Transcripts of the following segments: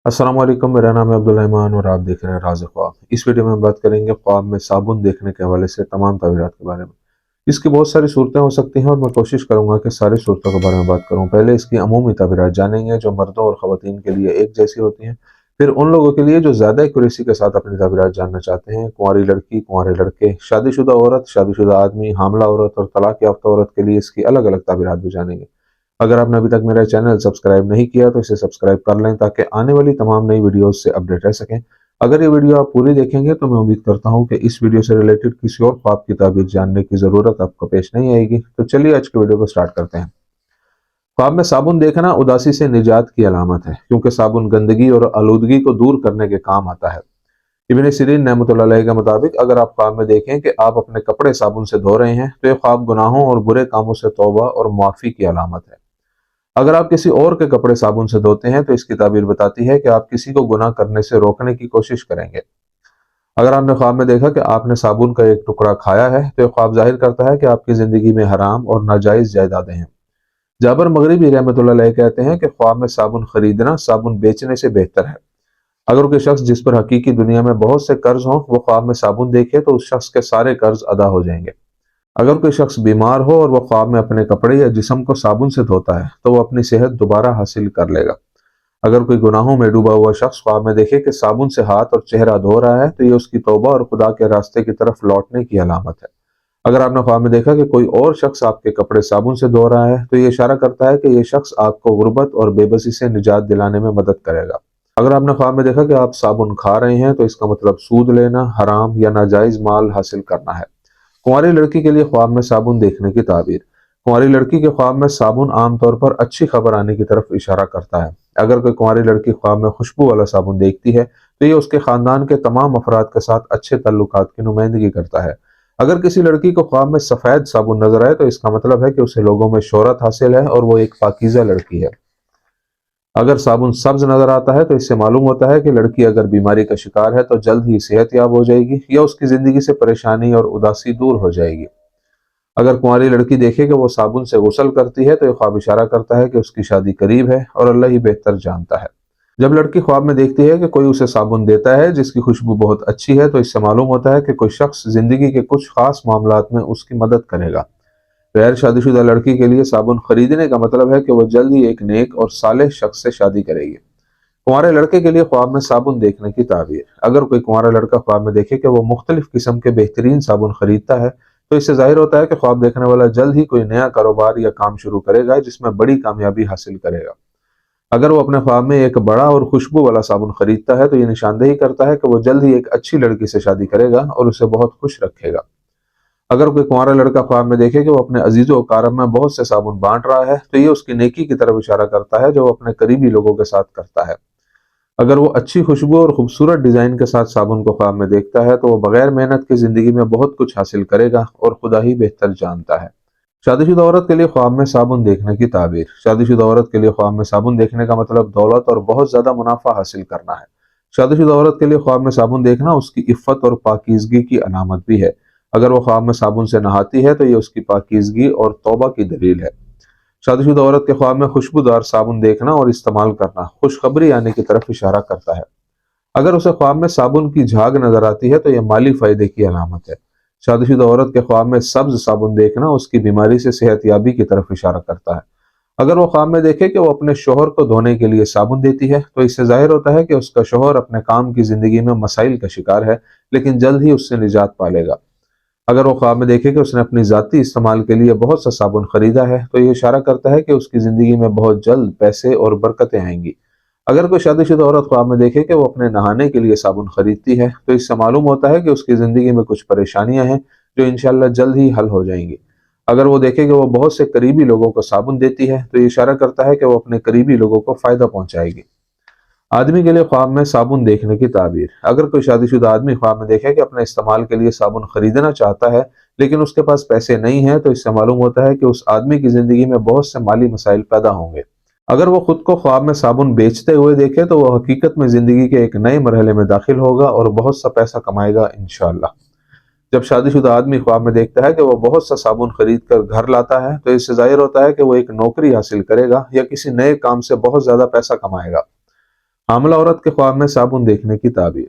अस्सलाम वालेकुम, मेरा नाम है अब्दुल रहमान और आप देख रहे हैं राज़ ख्वाब। इस वीडियो में हम बात करेंगे ख्वाब में साबुन देखने के हवाले से तमाम ताबीरात के बारे में। इसकी बहुत सारी सूरतें हो सकती हैं और मैं कोशिश करूंगा कि सारी सूरतों के बारे में बात करूं। पहले इसकी अमूमी ताबीरात जानेंगे जो मर्दों और ख़वातीन के लिए एक जैसी होती हैं। फिर उन लोगों के लिए जो ज़्यादा एक्यूरेसी के साथ अपनी ताबीरात जानना चाहते हैं, कुंवारी लड़की, कुंवारे लड़के, शादीशुदा औरत, शादीशुदा आदमी, हामला औरत और तलाक याफ्ता औरत के लिए इसकी अलग अलग ताबीरात भी जानेंगे। अगर आपने अभी तक मेरा चैनल सब्सक्राइब नहीं किया तो इसे सब्सक्राइब कर लें ताकि आने वाली तमाम नई वीडियोस से अपडेट रह सकें। अगर ये वीडियो आप पूरी देखेंगे तो मैं उम्मीद करता हूं कि इस वीडियो से रिलेटेड किसी और ख्वाब की ताबीर जानने की ज़रूरत आपको पेश नहीं आएगी। तो चलिए आज के वीडियो को स्टार्ट करते हैं। ख्वाब में साबुन देखना उदासी से निजात की अलामत है, क्योंकि साबुन गंदगी और आलूदगी को दूर करने के काम आता है। इब्न सीरीन रहमतुल्लाह अलैह के मुताबिक अगर आप ख्वाब में देखें कि आप अपने कपड़े साबुन से धो रहे हैं तो यह ख्वाब गुनाहों और बुरे कामों से तौबा और मुआफ़ी की अलामत है। अगर आप किसी और के कपड़े साबुन से धोते हैं तो इसकी ताबीर बताती है कि आप किसी को गुनाह करने से रोकने की कोशिश करेंगे। अगर आपने ख्वाब में देखा कि आपने साबुन का एक टुकड़ा खाया है तो यह ख्वाब जाहिर करता है कि आपकी जिंदगी में हराम और नाजायज जायदादें हैं। जाबर मगरिबी रहमतुल्लाह अलैह कहते हैं कि ख्वाब में साबुन खरीदना साबुन बेचने से बेहतर है। अगर कोई शख्स जिस पर हकीकी दुनिया में बहुत से कर्ज हों वो ख्वाब में साबुन देखे तो उस शख्स के सारे कर्ज अदा हो जाएंगे। अगर कोई शख्स बीमार हो और वह ख्वाब में अपने कपड़े या जिस्म को साबुन से धोता है तो वह अपनी सेहत दोबारा हासिल कर लेगा। अगर कोई गुनाहों में डूबा हुआ शख्स ख्वाब में देखे कि साबुन से हाथ और चेहरा धो रहा है तो ये उसकी तौबा और खुदा के रास्ते की तरफ लौटने की अलामत है। अगर आपने ख्वाब में देखा कि कोई और शख्स आपके कपड़े साबुन से धो रहा है तो ये इशारा करता है कि ये शख्स आपको गुर्बत और बेबसी से निजात दिलाने में मदद करेगा। अगर आपने ख्वाब में देखा कि आप साबुन खा रहे हैं तो इसका मतलब सूद लेना, हराम या नाजायज माल हासिल करना है। कुंवारी लड़की के लिए ख्वाब में साबुन देखने की ताबीर। कुंवारी लड़की के ख्वाब में साबुन आमतौर पर अच्छी खबर आने की तरफ इशारा करता है। अगर कोई कुंवारी लड़की ख्वाब में खुशबू वाला साबुन देखती है तो ये उसके खानदान के तमाम अफराद के साथ अच्छे ताल्लुकात की नुमाइंदगी करता है। अगर किसी लड़की को ख्वाब में सफ़ेद साबुन नजर आए तो इसका मतलब है कि उसे लोगों में शोहरत हासिल है और वो एक पाकीज़ा लड़की है। अगर साबुन सब्ज नजर आता है तो इससे मालूम होता है कि लड़की अगर बीमारी का शिकार है तो जल्द ही सेहतयाब हो जाएगी या उसकी जिंदगी से परेशानी और उदासी दूर हो जाएगी। अगर कुंवारी लड़की देखे कि वो साबुन से गुस्ल करती है तो यह ख्वाब इशारा करता है कि उसकी शादी करीब है और अल्लाह ही बेहतर जानता है। जब लड़की ख्वाब में देखती है कि कोई उसे साबुन देता है जिसकी खुशबू बहुत अच्छी है तो इससे मालूम होता है कि कोई शख्स जिंदगी के कुछ खास मामलात में उसकी मदद करेगा। गैर शादीशुदा लड़की के लिए साबुन खरीदने का मतलब है कि वह जल्द ही एक नेक और सालेह शख्स से शादी करेगी। कुंवारे लड़के के लिए ख्वाब में साबुन देखने की ताबीर। अगर कोई कुंवारा लड़का ख्वाब में देखे कि वो मुख्तलिफ किस्म के बेहतरीन साबुन खरीदता है तो इससे जाहिर होता है कि ख्वाब देखने वाला जल्द ही कोई नया कारोबार या काम शुरू करेगा जिसमें बड़ी कामयाबी हासिल करेगा। अगर वो अपने ख्वाब में एक बड़ा और खुशबू वाला साबुन खरीदता है तो ये निशानदेही करता है कि वो जल्द ही एक अच्छी लड़की से शादी करेगा और उसे बहुत खुश रखेगा। अगर कोई कुंवारा लड़का ख्वाब में देखे कि वो अपने अजीजों कारम में बहुत से साबुन बांट रहा है तो ये उसकी नेकी की तरफ इशारा करता है जो वो अपने करीबी लोगों के साथ करता है। अगर वो अच्छी खुशबू और खूबसूरत डिजाइन के साथ साबुन को ख्वाब में देखता है तो वो बगैर मेहनत की जिंदगी में बहुत कुछ हासिल करेगा और खुदा ही बेहतर जानता है। शादीशुदा औरत के लिए ख्वाब में साबुन देखने की ताबीर। शादीशुदा औरत के लिए ख्वाब में साबुन देखने का मतलब दौलत और बहुत ज्यादा मुनाफा हासिल करना है। शादीशुदा औरत के लिए ख्वाब में साबुन देखना उसकी इफ़्फ़त और पाकीज़गी की अलामत भी है। अगर वो ख्वाब में साबुन से नहाती है तो ये उसकी पाकीज़गी और तौबा की दलील है। शादीशुदा औरत के ख्वाब में खुशबूदार साबुन देखना और इस्तेमाल करना खुशखबरी आने की तरफ इशारा करता है। अगर उसे ख्वाब में साबुन की झाग नजर आती है तो यह माली फायदे की अलामत है। शादीशुदा औरत के ख्वाब में सब्ज साबुन देखना उसकी बीमारी से सेहतयाबी की तरफ इशारा करता है। अगर वो ख्वाब में देखे कि वो अपने शोहर को धोने के लिए साबुन देती है तो इससे जाहिर होता है कि उसका शोहर अपने काम की जिंदगी में मसाइल का शिकार है, लेकिन जल्द ही उससे निजात पालेगा। अगर वो ख्वाब में देखे कि उसने अपनी जाती इस्तेमाल के लिए बहुत सा साबुन खरीदा है तो ये इशारा करता है कि उसकी जिंदगी में बहुत जल्द पैसे और बरकतें आएंगी। अगर कोई शादीशुदा औरत ख्वाब में देखे कि वो अपने नहाने के लिए साबुन खरीदती है तो इससे मालूम होता है कि उसकी जिंदगी में कुछ परेशानियां हैं जो इंशाल्लाह जल्द ही हल हो जाएंगी। अगर वो देखे कि वो बहुत से करीबी लोगों को साबुन देती है तो ये इशारा करता है कि वो अपने करीबी लोगों को फायदा पहुंचाएगी। आदमी के लिए ख्वाब में साबुन देखने की ताबीर। अगर कोई शादीशुदा आदमी ख्वाब में देखे कि अपने इस्तेमाल के लिए साबुन खरीदना चाहता है लेकिन उसके पास पैसे नहीं हैं तो इससे मालूम होता है कि उस आदमी की जिंदगी में बहुत से माली मसाइल पैदा होंगे। अगर वो खुद को ख्वाब में साबुन बेचते हुए देखे तो वह हकीकत में जिंदगी के एक नए मरहले में दाखिल होगा और बहुत सा पैसा कमाएगा इंशाअल्लाह। जब शादीशुदा आदमी ख्वाब में देखता है कि वह बहुत सा साबुन खरीद कर घर लाता है तो इससे जाहिर होता है कि वो एक नौकरी हासिल करेगा या किसी नए काम से बहुत ज्यादा पैसा कमाएगा। حاملہ عورت کے خواب میں صابن دیکھنے کی تعبیر۔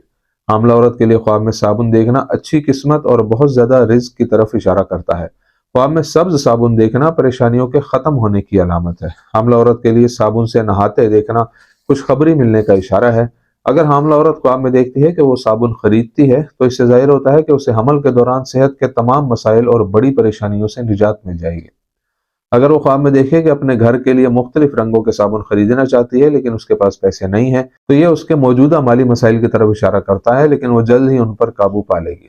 حاملہ عورت کے لیے خواب میں صابن دیکھنا اچھی قسمت اور بہت زیادہ رزق کی طرف اشارہ کرتا ہے۔ خواب میں سبز صابن دیکھنا پریشانیوں کے ختم ہونے کی علامت ہے۔ حاملہ عورت کے لیے صابن سے نہاتے دیکھنا خوشخبری ملنے کا اشارہ ہے۔ اگر حاملہ عورت خواب میں دیکھتی ہے کہ وہ صابن خریدتی ہے تو اس سے ظاہر ہوتا ہے کہ اسے حمل کے دوران صحت کے تمام مسائل اور بڑی پریشانیوں سے نجات مل جائے گی۔ اگر وہ خواب میں دیکھے کہ اپنے گھر کے لیے مختلف رنگوں کے صابن خریدنا چاہتی ہے لیکن اس کے پاس پیسے نہیں ہیں تو یہ اس کے موجودہ مالی مسائل کی طرف اشارہ کرتا ہے، لیکن وہ جلد ہی ان پر قابو پا لے گی۔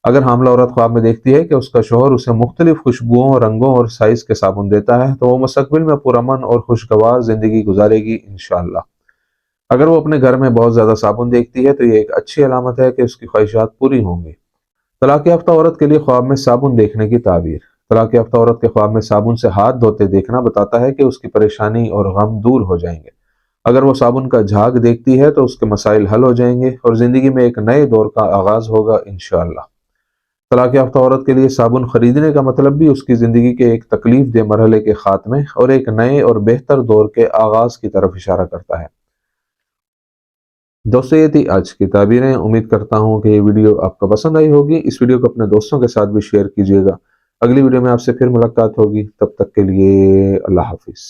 اگر حاملہ عورت خواب میں دیکھتی ہے کہ اس کا شوہر اسے مختلف خوشبوؤں، رنگوں اور سائز کے صابن دیتا ہے تو وہ مستقبل میں پرامن اور خوشگوار زندگی گزارے گی انشاءاللہ۔ اگر وہ اپنے گھر میں بہت زیادہ صابن دیکھتی ہے تو یہ ایک اچھی علامت ہے کہ اس کی خواہشات پوری ہوں گی۔ طلاق یافتہ عورت کے لیے خواب میں صابن دیکھنے کی تعبیر۔ طلاق یافتہ عورت کے خواب میں صابن سے ہاتھ دھوتے دیکھنا بتاتا ہے کہ اس کی پریشانی اور غم دور ہو جائیں گے۔ اگر وہ صابن کا جھاگ دیکھتی ہے تو اس کے مسائل حل ہو جائیں گے اور زندگی میں ایک نئے دور کا آغاز ہوگا انشاءاللہ۔ طلاق یافتہ عورت کے لیے صابن خریدنے کا مطلب بھی اس کی زندگی کے ایک تکلیف دہ مرحلے کے خاتمے اور ایک نئے اور بہتر دور کے آغاز کی طرف اشارہ کرتا ہے۔ دوستو یہ تھی آج کی تعبیریں۔ امید کرتا ہوں کہ یہ ویڈیو آپ کو پسند آئی ہوگی۔ اس ویڈیو کو اپنے دوستوں کے ساتھ بھی شیئر کیجیے گا۔ اگلی ویڈیو میں آپ سے پھر ملاقات ہوگی، تب تک کے لیے اللہ حافظ۔